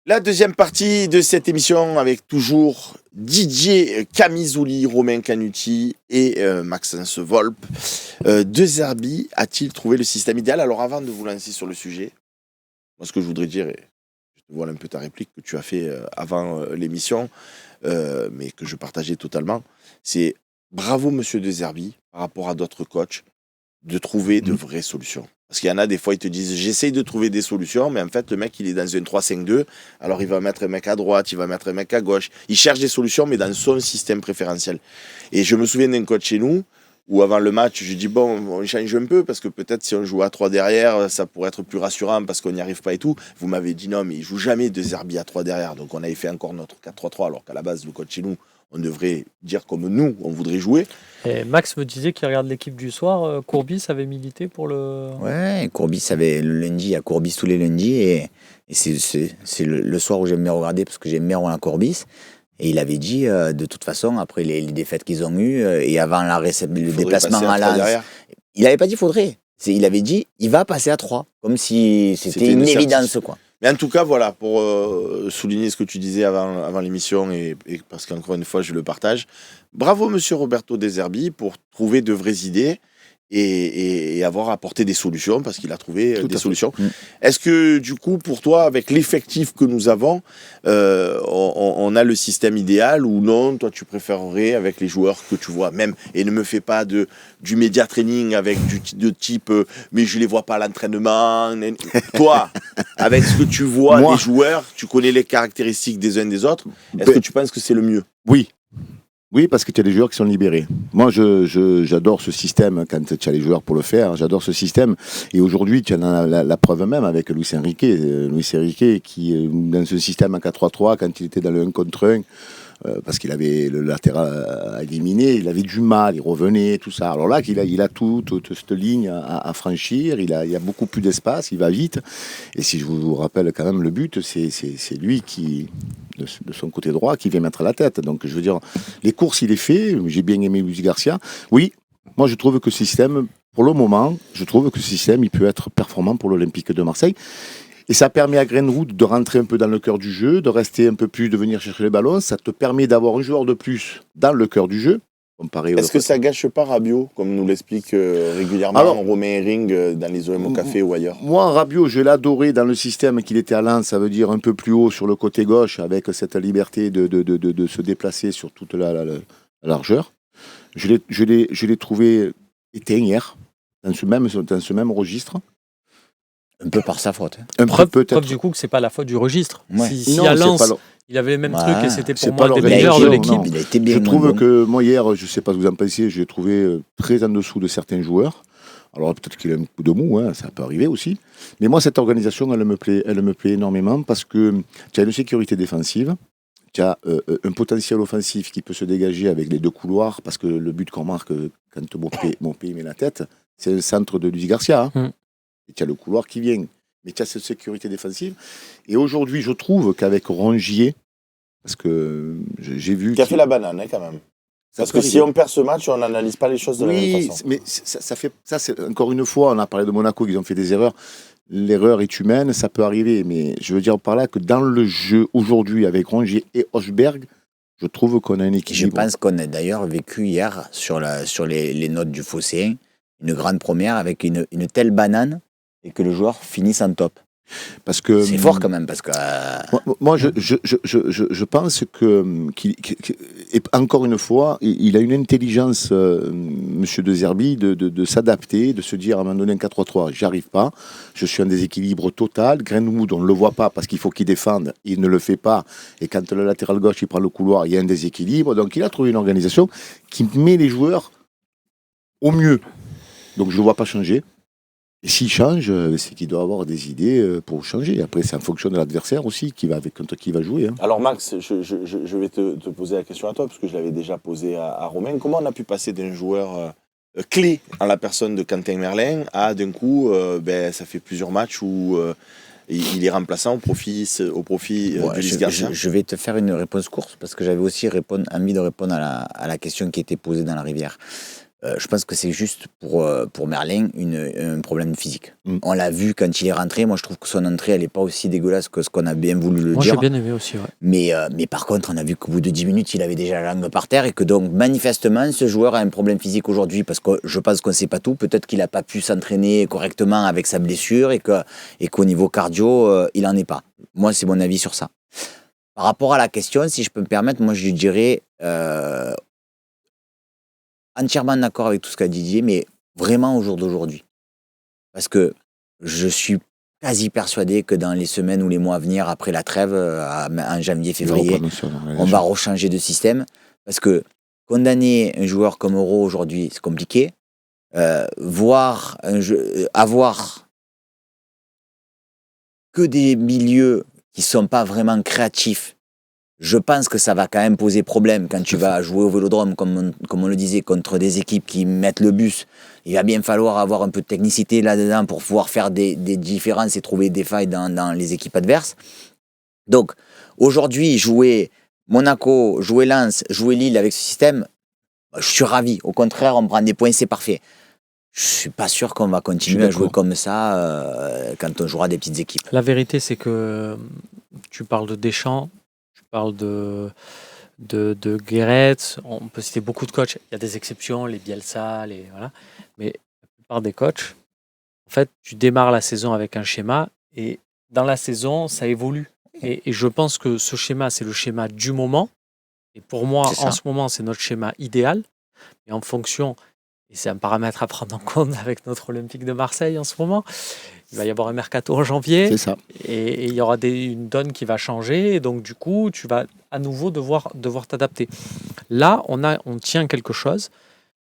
La deuxième partie de cette émission avec toujours Didier Camisouli, Romain Canuti et Maxence Volpe. De Zerbi a-t-il trouvé le système idéal? Alors avant de vous lancer sur le sujet, moi ce que je voudrais dire, et je te vois un peu ta réplique que tu as fait avant l'émission, mais que je partageais totalement, c'est bravo Monsieur De Zerbi par rapport à d'autres coachs de trouver de vraies solutions. Parce qu'il y en a des fois, ils te disent j'essaye de trouver des solutions, mais en fait, le mec, il est dans un 3-5-2. Alors, il va mettre un mec à droite, il va mettre un mec à gauche. Il cherche des solutions, mais dans son système préférentiel. Et je me souviens d'un coach chez nous, où avant le match, je dis bon, on change un peu, parce que peut-être si on joue à 3 derrière, ça pourrait être plus rassurant, parce qu'on n'y arrive pas et tout. Vous m'avez dit non, mais il joue jamais De Zerbi à 3 derrière. Donc, on avait fait encore notre 4-3-3, alors qu'à la base, le coach chez nous, on devrait dire comme nous, on voudrait jouer. Et Max me disait qu'il regarde l'équipe du soir. Courbis avait milité pour le... Ouais, Courbis avait le lundi, il y a Courbis tous les lundis. Et c'est le soir où j'aime bien regarder parce que j'aime bien Roland Courbis. Et il avait dit, de toute façon, après les défaites qu'ils ont eues, et avant le déplacement à Lens, il n'avait pas dit faudrait. Il avait dit, il va passer à 3. Comme si c'était une évidence, quoi. Mais en tout cas, voilà, pour souligner ce que tu disais avant l'émission, et parce qu'encore une fois, je le partage, bravo Monsieur Roberto De Zerbi pour trouver de vraies idées et avoir apporté des solutions, parce qu'il a trouvé des solutions. Est-ce que, du coup, pour toi, avec l'effectif que nous avons, on a le système idéal ou non? Toi, tu préférerais avec les joueurs que tu vois même, et ne me fais pas du média training avec de type mais je les vois pas à l'entraînement. Toi, avec ce que tu vois des joueurs, tu connais les caractéristiques des uns des autres, est-ce que tu penses que c'est le mieux? Oui, parce que tu as des joueurs qui sont libérés. Moi, j'adore ce système quand tu as les joueurs pour le faire. J'adore ce système. Et aujourd'hui, tu en as la preuve même avec Luis Enrique. Luis Enrique qui, dans ce système en 4-3-3, quand il était dans le 1 contre 1, parce qu'il avait le latéral à éliminer, il avait du mal, il revenait, tout ça. Alors là, il a toute cette ligne à franchir, il y a beaucoup plus d'espace, il va vite. Et si je vous rappelle quand même le but, c'est lui qui, de son côté droit, qui vient mettre la tête. Donc je veux dire, les courses, il est fait. J'ai bien aimé Luis Garcia. Oui, moi je trouve que ce système, pour le moment, il peut être performant pour l'Olympique de Marseille. Et ça permet à Greenwood de rentrer un peu dans le cœur du jeu, de rester un peu plus, de venir chercher les ballons. Ça te permet d'avoir un joueur de plus dans le cœur du jeu. Est-ce que ça gâche pas Rabiot, comme nous l'explique régulièrement Romain Hering dans les OM au Café ou ailleurs? Moi, Rabiot, je l'ai adoré dans le système qu'il était à Lens, ça veut dire un peu plus haut sur le côté gauche, avec cette liberté de se déplacer sur toute la largeur. Je l'ai trouvé éteint hier, dans ce même registre. Un peu par sa faute. Preuve du coup que c'est pas la faute du registre. Ouais. Si à Lens, il avait le même truc et c'était pour moi le meilleur de l'équipe. Il a été bien. Je trouve que moi hier, je sais pas ce que vous en pensez, je l'ai trouvé très en dessous de certains joueurs. Alors peut-être qu'il a un coup de mou, ça peut arriver aussi. Mais moi, cette organisation, elle me plaît énormément parce que tu as une sécurité défensive, tu as un potentiel offensif qui peut se dégager avec les deux couloirs, parce que le but qu'on marque quand Mopé met la tête, c'est le centre de Luis Garcia. Et tu as le couloir qui vient. Mais tu as cette sécurité défensive. Et aujourd'hui, je trouve qu'avec Rongier, parce que j'ai vu... Tu as fait la banane, quand même. Parce que si on perd ce match, on n'analyse pas les choses de la même façon. Mais ça, c'est encore une fois, on a parlé de Monaco, ils ont fait des erreurs. L'erreur est humaine, ça peut arriver. Mais je veux dire par là que dans le jeu aujourd'hui, avec Rongier et Hochberg, je trouve qu'on a un équilibre. Je pense qu'on a d'ailleurs vécu hier, sur les notes du Phocéen, une grande première avec une telle banane, et que le joueur finisse en top. Parce que c'est fort quand même, parce que moi je pense et encore une fois, il a une intelligence, Monsieur De Zerbi, de s'adapter, de se dire à un moment donné un 4-3-3, j'y arrive pas, je suis en déséquilibre total. Greenwood, on ne le voit pas parce qu'il faut qu'il défende, il ne le fait pas, et quand le latéral gauche il prend le couloir, il y a un déséquilibre. Donc il a trouvé une organisation qui met les joueurs au mieux. Donc je ne le vois pas changer. Et s'il change, c'est qu'il doit avoir des idées pour changer. Après, c'est en fonction de l'adversaire aussi contre qui il va jouer. Alors Max, je vais te poser la question à toi, parce que je l'avais déjà posée à Romain. Comment on a pu passer d'un joueur clé en la personne de Quentin Merlin à d'un coup, ça fait plusieurs matchs où il est remplaçant au profit de Luis Garcia? Je vais te faire une réponse courte, parce que j'avais aussi envie de répondre à la question qui était posée dans la rivière. Je pense que c'est juste pour Merlin un problème physique. Mm. On l'a vu quand il est rentré. Moi, je trouve que son entrée, elle n'est pas aussi dégueulasse que ce qu'on a bien voulu le Moi, dire. j'ai bien aimé aussi. Ouais. Mais par contre, on a vu qu'au bout de 10 minutes, il avait déjà la langue par terre et que donc, manifestement, ce joueur a un problème physique aujourd'hui parce que je pense qu'on ne sait pas tout. Peut-être qu'il n'a pas pu s'entraîner correctement avec sa blessure et qu'au niveau cardio, il n'en est pas. Moi, c'est mon avis sur ça. Par rapport à la question, si je peux me permettre, moi, je lui dirais entièrement d'accord avec tout ce qu'a dit Didier, mais vraiment au jour d'aujourd'hui. Parce que je suis quasi persuadé que dans les semaines ou les mois à venir, après la trêve, en janvier, février, on va rechanger de système. Parce que condamner un joueur comme Euro aujourd'hui, c'est compliqué. Avoir que des milieux qui ne sont pas vraiment créatifs, je pense que ça va quand même poser problème quand tu vas jouer au Vélodrome, comme on le disait, contre des équipes qui mettent le bus. Il va bien falloir avoir un peu de technicité là-dedans pour pouvoir faire des différences et trouver des failles dans les équipes adverses. Donc, aujourd'hui, jouer Monaco, jouer Lens, jouer Lille avec ce système, je suis ravi. Au contraire, on prend des points, c'est parfait. Je ne suis pas sûr qu'on va continuer à jouer comme ça quand on jouera des petites équipes. La vérité, c'est que tu parles de Deschamps, tu parles de Guéret, on peut citer beaucoup de coachs. Il y a des exceptions, les Bielsa, voilà. Mais la plupart des coachs, en fait, tu démarres la saison avec un schéma et dans la saison, ça évolue. Et je pense que ce schéma, c'est le schéma du moment. Et pour moi, en ce moment, c'est notre schéma idéal. Et en fonction, et c'est un paramètre à prendre en compte avec notre Olympique de Marseille en ce moment, il va y avoir un mercato en janvier. C'est ça. Et il y aura une donne qui va changer. Et donc, du coup, tu vas à nouveau devoir t'adapter. Là, on tient quelque chose.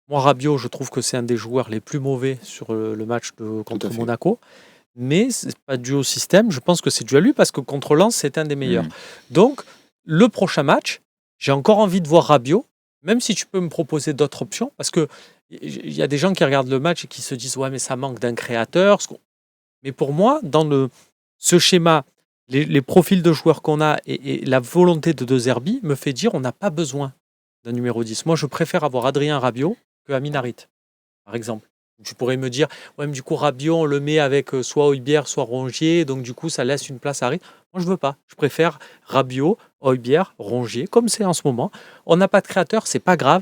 Moi, Rabiot, je trouve que c'est un des joueurs les plus mauvais sur le match contre Monaco. Mais ce n'est pas dû au système. Je pense que c'est dû à lui parce que contre Lens, c'est un des meilleurs. Donc, le prochain match, j'ai encore envie de voir Rabiot, même si tu peux me proposer d'autres options. Parce qu'il y a des gens qui regardent le match et qui se disent « Ouais, mais ça manque d'un créateur. » Mais pour moi, dans ce schéma, les profils de joueurs qu'on a et la volonté de De Zerbi me fait dire on n'a pas besoin d'un numéro 10. Moi, je préfère avoir Adrien Rabiot que Amin Harit, par exemple. Tu pourrais me dire, ouais, mais du coup, Rabiot, on le met avec soit Højbjerg, soit Rongier, donc du coup, ça laisse une place à Harit. Moi, je veux pas. Je préfère Rabiot, Højbjerg, Rongier, comme c'est en ce moment. On n'a pas de créateur, c'est pas grave.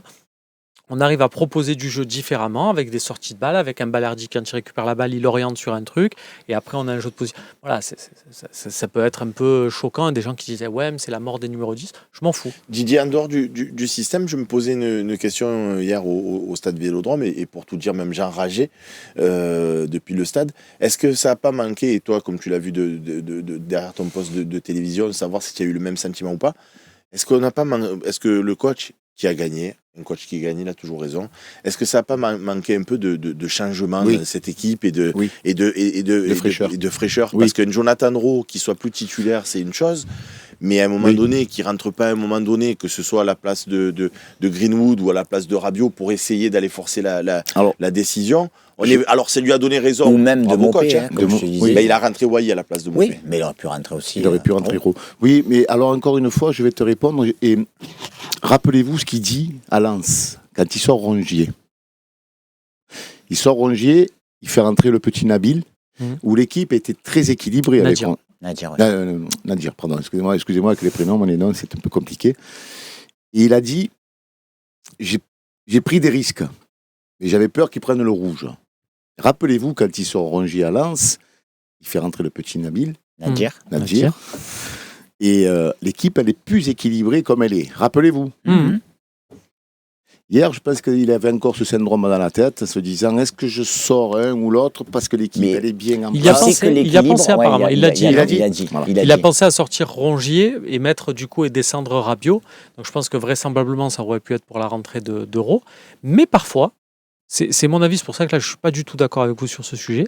On arrive à proposer du jeu différemment, avec des sorties de balles, avec un Balerdi quand il récupère la balle, il oriente sur un truc, et après on a un jeu de position. Voilà, ça peut être un peu choquant, des gens qui disaient ouais, mais c'est la mort des numéros 10, je m'en fous. Didier, en dehors du système, je me posais une question hier au stade Vélodrome, et pour tout dire, même Jean rageait depuis le stade. Est-ce que ça n'a pas manqué, et toi, comme tu l'as vu derrière ton poste de télévision, savoir si tu as eu le même sentiment ou pas, est-ce que le coach qui a gagné, un coach qui gagne, il a toujours raison. Est-ce que ça n'a pas manqué un peu de changement dans cette équipe et de fraîcheur, parce qu'un Jonathan Rowe qui soit plus titulaire, c'est une chose, mais à un moment donné, qui rentre pas à un moment donné, que ce soit à la place de Greenwood ou à la place de Rabiot pour essayer d'aller forcer la décision. Alors, ça lui a donné raison. Ou même de Mopé, comme je te disais. Il a rentré Wai à la place de Mopé. Oui, mais il aurait pu rentrer aussi. Il aurait pu rentrer Rowe. Oui, mais alors encore une fois, je vais te répondre. Et rappelez-vous ce qu'il dit à Lens, quand il sort Rongier. Il sort Rongier, il fait rentrer le petit Nabil, où l'équipe était très équilibrée. Nadir, pardon, excusez-moi avec les prénoms, les noms, c'est un peu compliqué. Et il a dit, j'ai pris des risques, et j'avais peur qu'ils prennent le rouge. Rappelez-vous, quand il sort Rongier à Lens, il fait rentrer le petit Nadir. Et l'équipe, elle est plus équilibrée comme elle est. Rappelez-vous. Hier, je pense qu'il avait encore ce syndrome dans la tête, se disant, est-ce que je sors un ou l'autre parce que l'équipe, elle est bien en place. Il y a pensé apparemment, il l'a dit. Il a pensé à sortir Rongier et mettre du coup et descendre Rabiot. Donc je pense que vraisemblablement, ça aurait pu être pour la rentrée d'Euro. Mais parfois, c'est mon avis, c'est pour ça que là, je ne suis pas du tout d'accord avec vous sur ce sujet.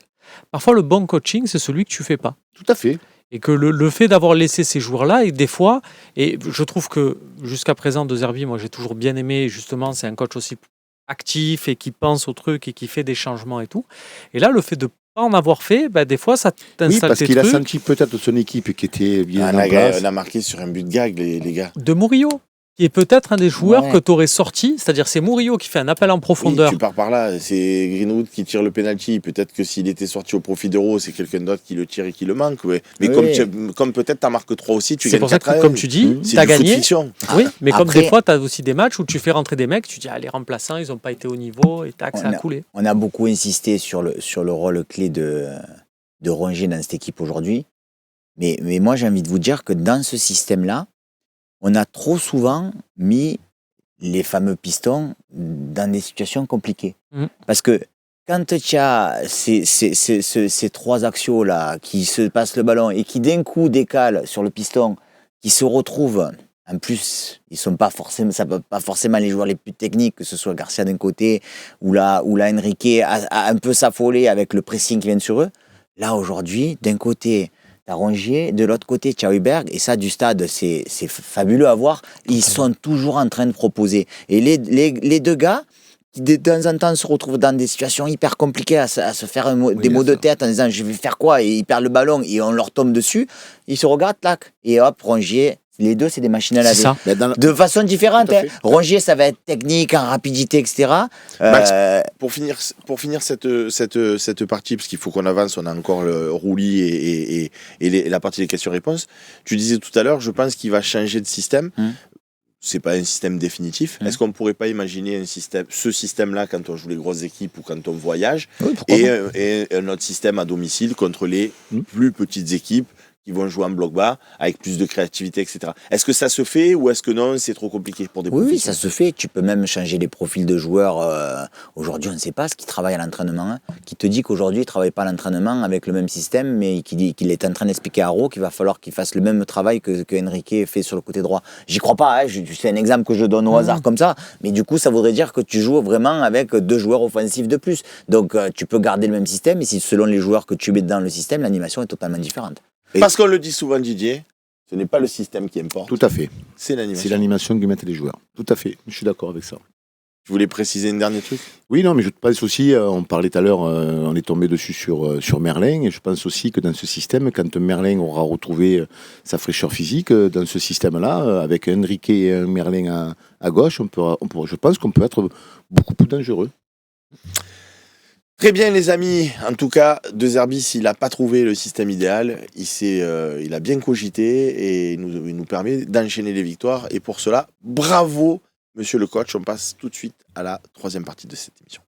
Parfois, le bon coaching, c'est celui que tu ne fais pas. Tout à fait. Et que le fait d'avoir laissé ces joueurs-là, et des fois, et je trouve que jusqu'à présent, De Zerbi, moi j'ai toujours bien aimé, justement, c'est un coach aussi actif et qui pense au truc et qui fait des changements et tout. Et là, le fait de ne pas en avoir fait, des fois, ça t'installe tes trucs. Oui, parce qu'il a senti peut-être son équipe qui était bien en place. On a marqué sur un but de gag, les gars. De Murillo. qui est peut-être un des joueurs Ouais. que tu aurais sorti, c'est-à-dire c'est Murillo qui fait un appel en Oui, profondeur. tu pars par là, c'est Greenwood qui tire le penalty. Peut-être que s'il était sorti au profit d'Euro, c'est quelqu'un d'autre qui le tire et qui le manque. Ouais. Mais Oui. comme peut-être tu marques 3 aussi, tu C'est gagnes pour ça 4 que, comme tu dis, c'est tu as du foot gagné. fiction. Oui, mais comme Après- des fois, tu as aussi des matchs où tu fais rentrer des mecs, tu dis, ah, les remplaçants, ils n'ont pas été au niveau, et tac, ça a coulé. On a beaucoup insisté sur le rôle clé de Rongier dans cette équipe aujourd'hui. Mais moi, j'ai envie de vous dire que dans ce système-là, on a trop souvent mis les fameux pistons dans des situations compliquées. Parce que quand tu as ces 3 axiaux-là qui se passent le ballon et qui d'un coup décalent sur le piston, qui se retrouvent, en plus, ils sont pas forcément, ça peut pas forcément les joueurs les plus techniques, que ce soit Garcia d'un côté ou là Enrique a un peu s'affoler avec le pressing qui vient sur eux. Là, aujourd'hui, d'un côté, t'as Rongier, de l'autre côté, tu as Hubberg, et ça, du stade, c'est fabuleux à voir. Ils sont toujours en train de proposer. Et les 2 gars, qui de temps en temps se retrouvent dans des situations hyper compliquées à se faire des mots de tête en disant je vais faire quoi, et ils perdent le ballon et on leur tombe dessus, ils se regardent, tac, et hop, Rongier. Les 2, c'est des machines à C'est laver. ça. De façon différente. Tout à fait. Rongier, ça va être technique, en rapidité, etc. Max, pour finir cette partie, parce qu'il faut qu'on avance, on a encore le roulis et la partie des questions-réponses. Tu disais tout à l'heure, je pense qu'il va changer de système. C'est pas un système définitif. Est-ce qu'on pourrait pas imaginer ce système-là quand on joue les grosses équipes ou quand on voyage, Oui, pourquoi pas. et un autre système à domicile contre les plus petites équipes qui vont jouer en bloc bas avec plus de créativité, etc. Est-ce que ça se fait ou est-ce que non, c'est trop compliqué pour des Oui, profils ça se fait. Tu peux même changer les profils de joueurs. Aujourd'hui, on ne sait pas ce qui travaille à l'entraînement. Qui te dit qu'aujourd'hui, il ne travaille pas à l'entraînement avec le même système, mais qu'il est en train d'expliquer à Aro qu'il va falloir qu'il fasse le même travail que Enrique fait sur le côté droit. J'y crois pas. C'est un exemple que je donne au hasard comme ça. Mais du coup, ça voudrait dire que tu joues vraiment avec 2 joueurs offensifs de plus. Donc, tu peux garder le même système, mais si selon les joueurs que tu mets dans le système, l'animation est totalement différente. Parce qu'on le dit souvent, Didier, ce n'est pas le système qui importe, Tout à fait. c'est l'animation. C'est l'animation que mettent les joueurs. Tout à fait. Je suis d'accord avec ça. Je voulais préciser un dernier truc. Oui, non, mais je pense aussi, on parlait tout à l'heure, on est tombé dessus sur Merlin, et je pense aussi que dans ce système, quand Merlin aura retrouvé sa fraîcheur physique, dans ce système-là, avec Enrique et un Merlin à gauche, je pense qu'on peut être beaucoup plus dangereux. Très bien les amis, en tout cas, De Zerbi, s'il n'a pas trouvé le système idéal, il a bien cogité et il nous permet d'enchaîner les victoires. Et pour cela, bravo monsieur le coach, on passe tout de suite à la 3e partie de cette émission.